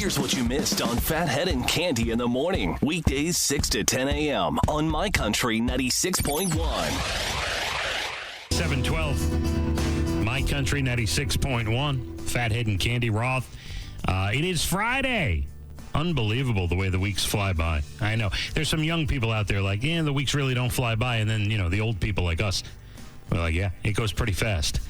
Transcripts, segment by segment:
Here's what you missed on Phathead and Cande in the morning. Weekdays 6 to 10 a.m. on My Country 96.1. 712, My Country 96.1, Phathead and Cande Roth. It is Friday. Unbelievable the way the weeks fly by. I know. There's some young people out there like, the weeks really don't fly by. And then, the old people like us, we're like, yeah, it goes pretty fast.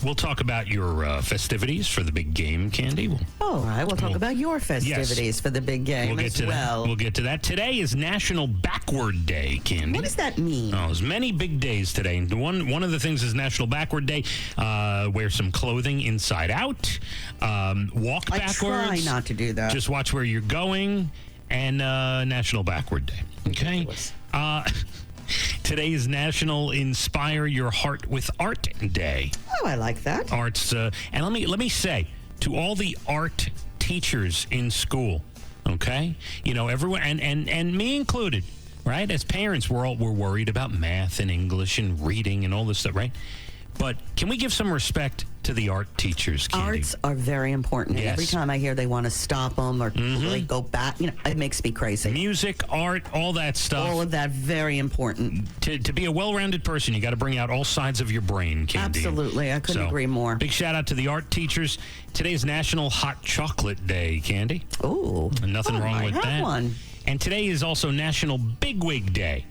We'll talk about your festivities for the big game, Cande. All right, we'll talk about your festivities for the big game We'll get to that. Today is National Backward Day, Cande. What does that mean? Oh, there's many big days today. One of the things is National Backward Day. Wear some clothing inside out. Walk backwards. I try not to do that. Just watch where you're going. And National Backward Day. Okay? Today is National Inspire Your Heart with Art Day. Oh, I like that. Arts, and let me say to all the art teachers in school, okay, everyone, and me included, right? As parents, we're worried about math and English and reading and all this stuff, right? But can we give some respect to the art teachers, Cande? Arts are very important. Yes. And every time I hear they want to stop them or go back, it makes me crazy. Music, art, all that stuff. All of that, very important. To be a well-rounded person, you got to bring out all sides of your brain, Cande. Absolutely. I couldn't agree more. Big shout out to the art teachers. Today's National Hot Chocolate Day, Cande. Ooh. Nothing wrong with that. One. And today is also National Bigwig Day.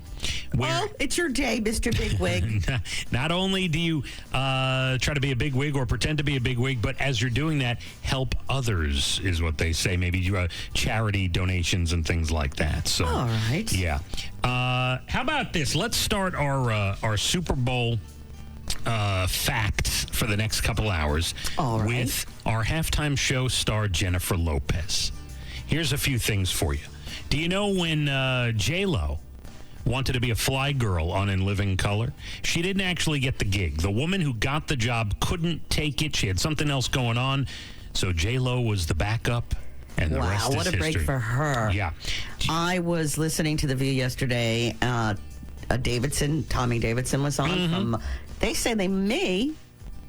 Well, it's your day, Mr. Bigwig. Not only do you try to be a bigwig or pretend to be a bigwig, but as you're doing that, help others is what they say. Maybe charity donations and things like that. So, all right. Yeah. How about this? Let's start our Super Bowl facts for the next couple hours with our halftime show star Jennifer Lopez. Here's a few things for you. Do you know when J-Lo wanted to be a fly girl on In Living Color? She didn't actually get the gig. The woman who got the job couldn't take it. She had something else going on. So J-Lo was the backup, and the rest is history. Wow, what a break for her. Yeah. I was listening to The View yesterday. Tommy Davidson was on. They say they may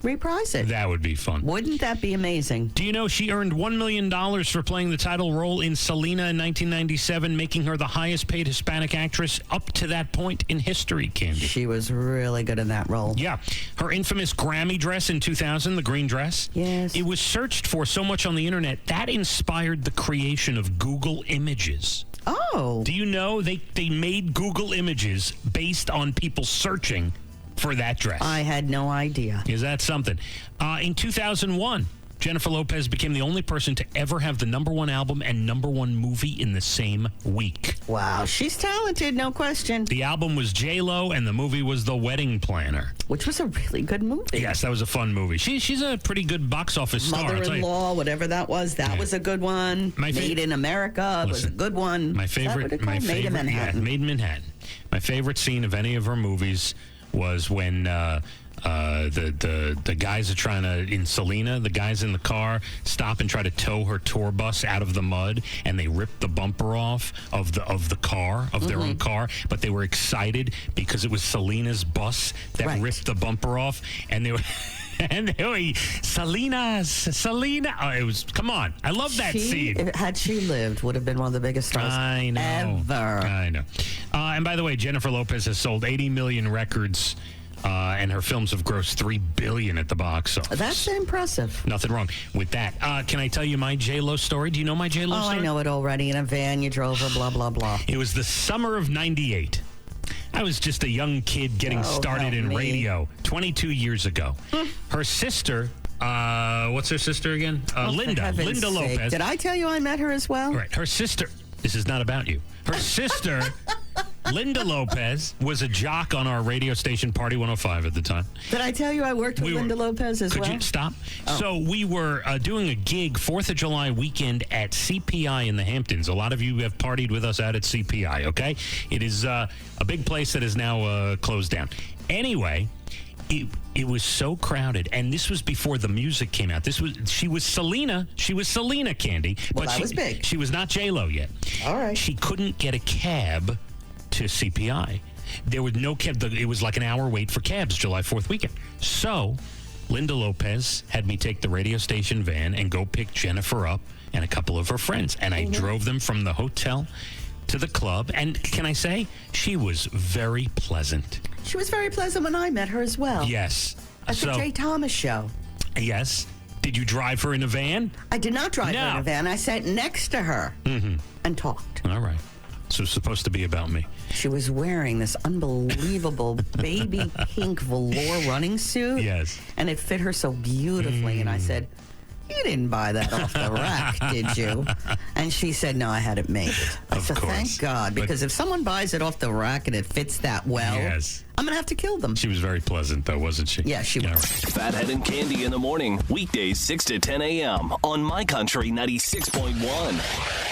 reprise it. That would be fun. Wouldn't that be amazing? Do you know she earned $1 million for playing the title role in Selena in 1997, making her the highest paid Hispanic actress up to that point in history, Cande? She was really good in that role. Yeah. Her infamous Grammy dress in 2000, the green dress. Yes. It was searched for so much on the internet, that inspired the creation of Google Images. Oh. Do you know they made Google Images based on people searching for that dress? I had no idea. Is that something? In 2001, Jennifer Lopez became the only person to ever have the #1 album and #1 movie in the same week. Wow, she's talented, no question. The album was J-Lo, and the movie was The Wedding Planner. Which was a really good movie. Yes, that was a fun movie. She's a pretty good box office star. Mother-in-Law, whatever that was, was a good one. Made in America was a good one. My favorite, Made in Manhattan. Made in Manhattan. My favorite scene of any of her movies was when the guys are trying to, in Selena, the guys in the car stop and try to tow her tour bus out of the mud, and they rip the bumper off of the car, of their own car, but they were excited because it was Selena's bus that ripped the bumper off, and they were Selena. Oh, it was, come on. I love that scene. Had she lived, would have been one of the biggest stars ever. I know. And by the way, Jennifer Lopez has sold 80 million records, and her films have grossed $3 billion at the box office. That's impressive. Nothing wrong with that. Can I tell you my J-Lo story? Do you know my J-Lo story? Oh, I know it already. In a van, you drove her, blah, blah, blah. It was the summer of '98. I was just a young kid getting started in radio 22 years ago. Her sister, what's her sister again? Linda Lopez. Did I tell you I met her as well? Right. Her sister, this is not about you. Her sister, Linda Lopez, was a jock on our radio station, Party 105 at the time. Did I tell you I worked with Linda Lopez as well? Could you stop? Oh. So we were doing a gig 4th of July weekend at CPI in the Hamptons. A lot of you have partied with us out at CPI, okay? It is a big place that is now closed down. Anyway, it was so crowded, and this was before the music came out. She was Selena, Cande. Well, but that was big. She was not J-Lo yet. All right. She couldn't get a cab to CPI. There was no cab. It was like an hour wait for cabs July 4th weekend. So Linda Lopez had me take the radio station van and go pick Jennifer up and a couple of her friends. And I drove them from the hotel to the club. And can I say, she was very pleasant. She was very pleasant when I met her as well. Yes. At the Jay Thomas show. Yes. Did you drive her in a van? I did not drive her in a van. I sat next to her and talked. All right. So it's supposed to be about me. She was wearing this unbelievable baby pink velour running suit. Yes. And it fit her so beautifully. And I said, "You didn't buy that off the rack, did you?" And she said, "No, I had it made." I said, "Thank God, because if someone buys it off the rack and it fits that well, I'm going to have to kill them." She was very pleasant, though, wasn't she? Yeah, she was. Right. Phathead and Cande in the morning, weekdays 6 to 10 a.m. on My Country 96.1.